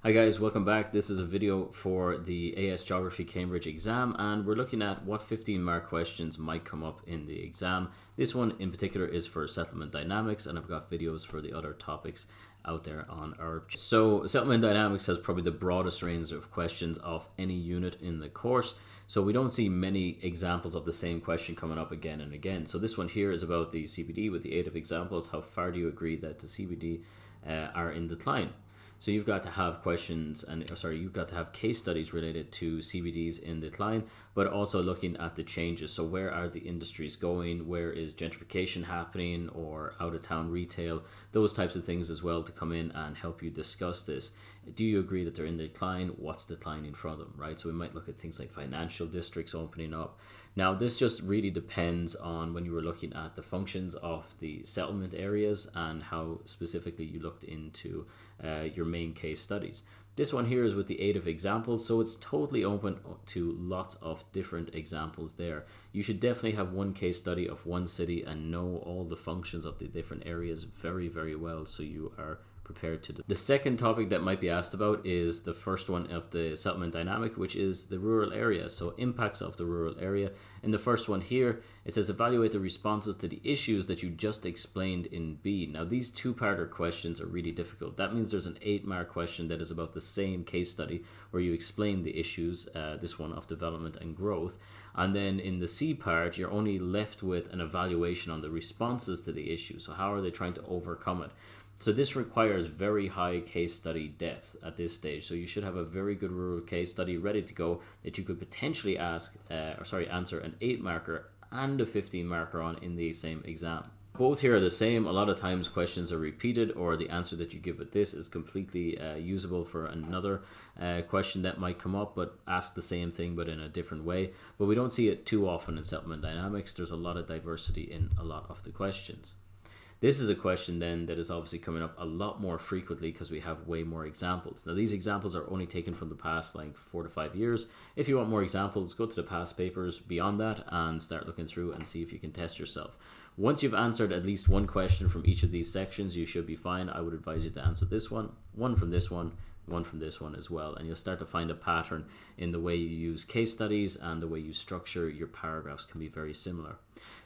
Hi guys, welcome back. This is a video for the AS Geography Cambridge exam, and we're looking at what 15 mark questions might come up in the exam. This one in particular is for settlement dynamics, and I've got videos for the other topics out there on our channel. So settlement dynamics has probably the broadest range of questions of any unit in the course. So we don't see many examples of the same question coming up again and again. So this one here is about the CBD with the 8 of examples. How far do you agree that the CBD are in decline? So you've got to have questions you've got to have case studies related to CBDs in decline, but also looking at the changes. So where are the industries going? Where is gentrification happening, or out of town retail? Those types of things as well to come in and help you discuss this. Do you agree that they're in decline? What's declining from them, right? So we might look at things like financial districts opening up. Now, this just really depends on when you were looking at the functions of the settlement areas and how specifically you looked into your main case studies. This one here is with the 8 of examples, so it's totally open to lots of different examples there. You should definitely have one case study of one city and know all the functions of the different areas very, very well, so you are prepared to do. The second topic that might be asked about is the first one of the settlement dynamic, which is the rural area. So impacts of the rural area. In the first one here, it says evaluate the responses to the issues that you just explained in B. Now these two-parter questions are really difficult. That means there's an 8-mark question that is about the same case study where you explain the issues, this one of development and growth. And then in the C part, you're only left with an evaluation on the responses to the issue. So how are they trying to overcome it? So this requires very high case study depth at this stage. So you should have a very good rural case study ready to go that you could potentially answer an 8-marker and a 15-marker on in the same exam. Both here are the same. A lot of times questions are repeated, or the answer that you give with this is completely usable for another question that might come up, but ask the same thing but in a different way. But we don't see it too often in settlement dynamics. There's a lot of diversity in a lot of the questions. This is a question then that is obviously coming up a lot more frequently because we have way more examples. Now these examples are only taken from the past like 4 to 5 years. If you want more examples, go to the past papers beyond that and start looking through and see if you can test yourself. Once you've answered at least one question from each of these sections, you should be fine. I would advise you to answer this one from this one from this one as well, and you'll start to find a pattern in the way you use case studies, and the way you structure your paragraphs can be very similar.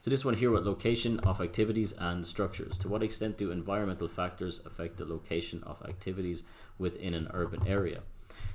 So this one here with location of activities and structures. To what extent do environmental factors affect the location of activities within an urban area?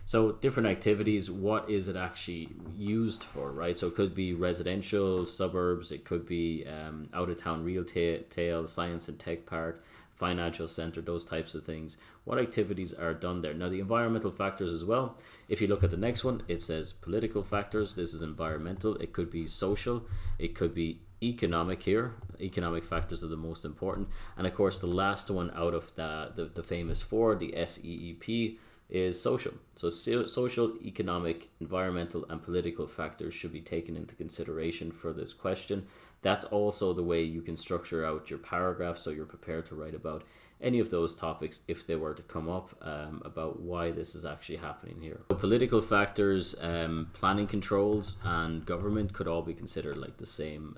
So different activities, what is it actually used for, right? So it could be residential, suburbs, it could be out of town retail, science and tech park, financial center, those types of things. What activities are done there? Now the environmental factors as well. If you look at the next one, it says political factors. This is environmental. It could be social. It could be economic here. Economic factors are the most important. And of course the last one out of the famous 4, the SEEP, is social. So social, economic, environmental and political factors should be taken into consideration for this question. That's also the way you can structure out your paragraph, so you're prepared to write about any of those topics if they were to come up, about why this is actually happening here. So political factors, planning controls and government could all be considered like the same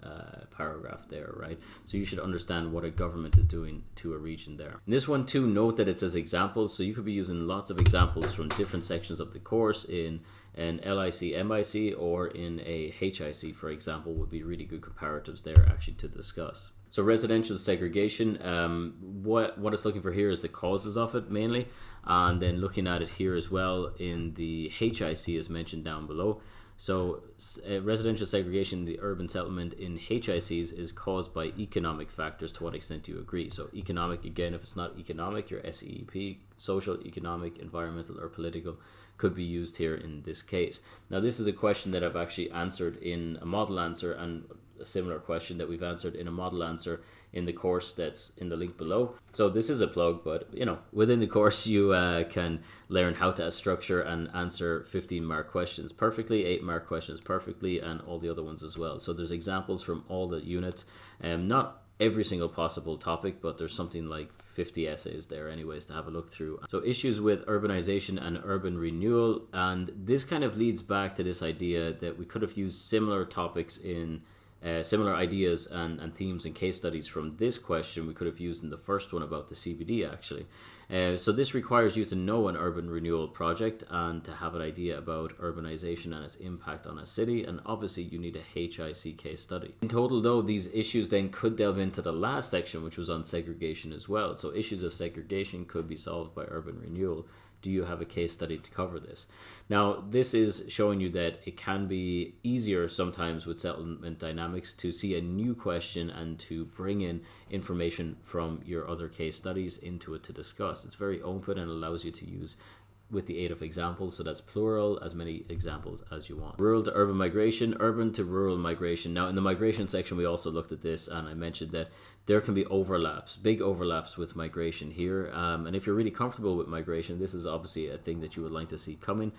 paragraph there, right? So you should understand what a government is doing to a region there. In this one too, note that it says examples, so you could be using lots of examples from different sections of the course in an LIC, MIC, or in a HIC, for example, would be really good comparatives there actually to discuss. So residential segregation, what it's looking for here is the causes of it mainly, and then looking at it here as well in the HIC as mentioned down below. So residential segregation, the urban settlement in HICs is caused by economic factors. To what extent do you agree? So economic, again, if it's not economic, your SEEP, social, economic, environmental or political could be used here in this case. Now this is a question that I've actually answered in a model answer, and a similar question that we've answered in a model answer in the course that's in the link below. So this is a plug, but within the course you can learn how to structure and answer 15-mark questions perfectly, 8-mark questions perfectly, and all the other ones as well. So there's examples from all the units, not every single possible topic, but there's something like 50 essays there anyways to have a look through. So issues with urbanization and urban renewal, and this kind of leads back to this idea that we could have used similar topics in Similar ideas and themes and case studies from this question we could have used in the first one about the CBD actually. So this requires you to know an urban renewal project and to have an idea about urbanization and its impact on a city, and obviously you need a HIC case study. In total though, these issues then could delve into the last section, which was on segregation as well. So issues of segregation could be solved by urban renewal. Do you have a case study to cover this? Now, this is showing you that it can be easier sometimes with settlement dynamics to see a new question and to bring in information from your other case studies into it to discuss. It's very open and allows you to use with the aid of examples, so that's plural, as many examples as you want. Rural to urban migration, urban to rural migration. Now in the migration section we also looked at this, and I mentioned that there can be overlaps, big overlaps with migration here, and if you're really comfortable with migration, this is obviously a thing that you would like to see coming,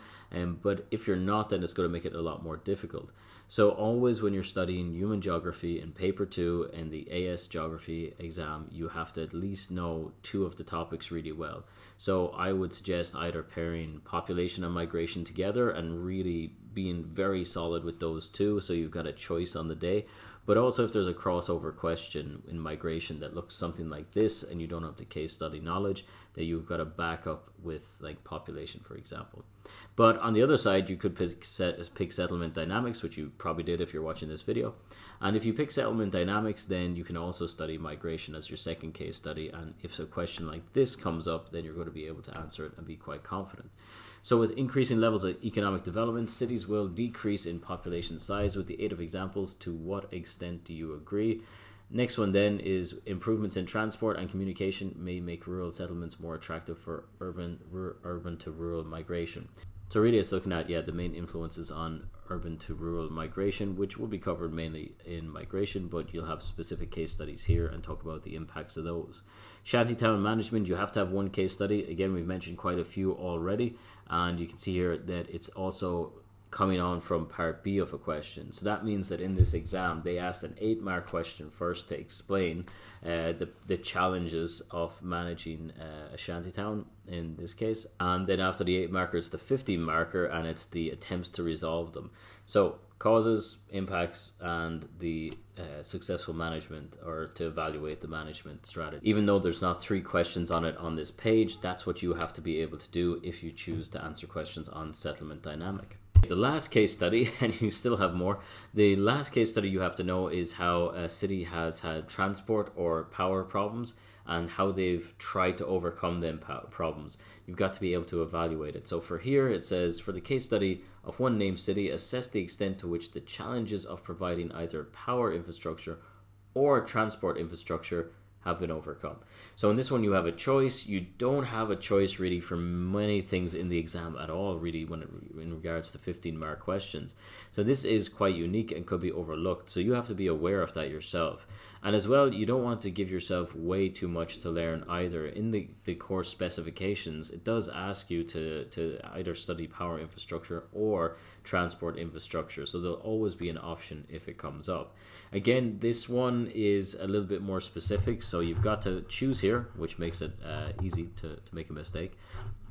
but if you're not, then it's going to make it a lot more difficult. So always when you're studying human geography in paper 2 and the AS geography exam, you have to at least know 2 of the topics really well. So I would suggest either pairing population and migration together and really being very solid with those 2, so you've got a choice on the day. But also if there's a crossover question in migration that looks something like this and you don't have the case study knowledge, that you've got to back up with like population, for example. But on the other side, you could pick settlement dynamics, which you probably did if you're watching this video. And if you pick settlement dynamics, then you can also study migration as your second case study. And if a question like this comes up, then you're going to be able to answer it and be quite confident. So with increasing levels of economic development, cities will decrease in population size. With the aid of examples, to what extent do you agree? Next one then is improvements in transport and communication may make rural settlements more attractive for urban to rural migration. So really it's looking at, the main influences on urban to rural migration, which will be covered mainly in migration, but you'll have specific case studies here and talk about the impacts of those. Shantytown management, you have to have one case study. Again, we've mentioned quite a few already, and you can see here that it's also coming on from part B of a question. So that means that in this exam, they asked an 8-mark question first to explain the challenges of managing a shantytown in this case. And then after the 8 markers, the 15 marker, and it's the attempts to resolve them. So causes, impacts, and the successful management, or to evaluate the management strategy. Even though there's not 3 questions on it on this page, that's what you have to be able to do if you choose to answer questions on settlement dynamic. The last case study, and you still have more, the last case study you have to know is how a city has had transport or power problems and how they've tried to overcome them problems. You've got to be able to evaluate it. So for here it says, for the case study of one named city, assess the extent to which the challenges of providing either power infrastructure or transport infrastructure have been overcome. So in this one you have a choice. You don't have a choice really for many things in the exam at all really in regards to 15-mark questions. So this is quite unique and could be overlooked. So you have to be aware of that yourself. And as well, you don't want to give yourself way too much to learn either. In the course specifications, it does ask you to either study power infrastructure or transport infrastructure. So there'll always be an option if it comes up. Again, this one is a little bit more specific, so you've got to choose here, which makes it easy to make a mistake.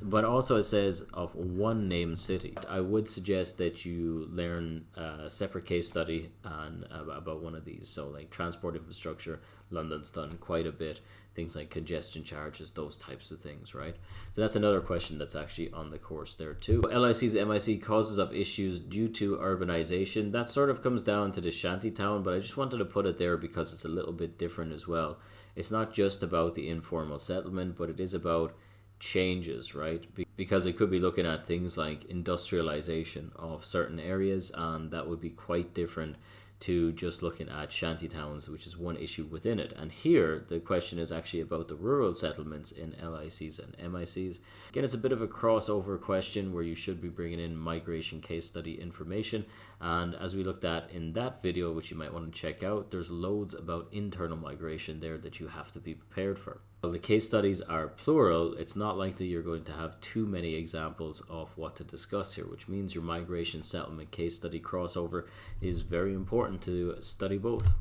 But also it says of one named city. I would suggest that you learn a separate case study on about one of these. So like transport infrastructure, London's done quite a bit. Things like congestion charges, those types of things, right? So that's another question that's actually on the course there too. LIC's MIC causes of issues due to urbanization. That sort of comes down to the shantytown, but I just wanted to put it there because it's a little bit different as well. It's not just about the informal settlement, but it is about changes, right? Because it could be looking at things like industrialization of certain areas, and that would be quite different to just looking at shantytowns, which is one issue within it. And here the question is actually about the rural settlements in LICs and MICs. Again, it's a bit of a crossover question where you should be bringing in migration case study information, and as we looked at in that video, which you might want to check out, there's loads about internal migration there that you have to be prepared for. Well, the case studies are plural. It's not likely you're going to have too many examples of what to discuss here, which means your migration settlement case study crossover is very important to study both.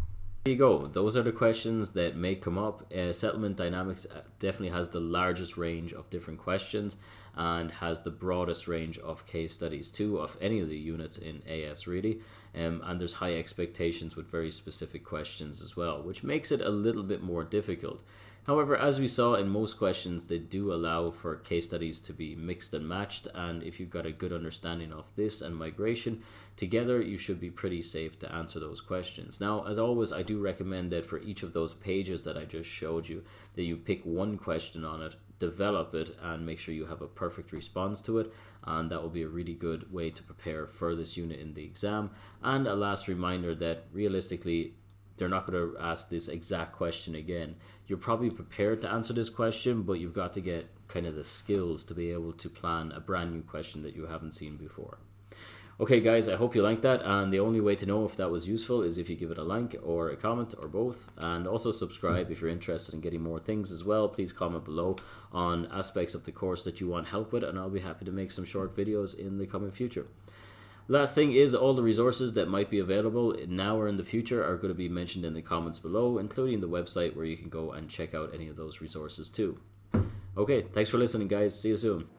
There you go. Those are the questions that may come up. Settlement dynamics definitely has the largest range of different questions and has the broadest range of case studies too, of any of the units in AS really. And there's high expectations with very specific questions as well, which makes it a little bit more difficult. However, as we saw in most questions, they do allow for case studies to be mixed and matched, and if you've got a good understanding of this and migration together, you should be pretty safe to answer those questions. Now, as always, I do recommend that for each of those pages that I just showed you, that you pick one question on it, develop it, and make sure you have a perfect response to it, and that will be a really good way to prepare for this unit in the exam. And a last reminder that realistically, they're not going to ask this exact question again. You're probably prepared to answer this question, but you've got to get kind of the skills to be able to plan a brand new question that you haven't seen before. Okay guys, I hope you liked that, and the only way to know if that was useful is if you give it a like or a comment or both, and also subscribe if you're interested in getting more things as well. Please comment below on aspects of the course that you want help with, and I'll be happy to make some short videos in the coming future. Last thing is, all the resources that might be available now or in the future are going to be mentioned in the comments below, including the website where you can go and check out any of those resources too. Okay, thanks for listening guys, see you soon.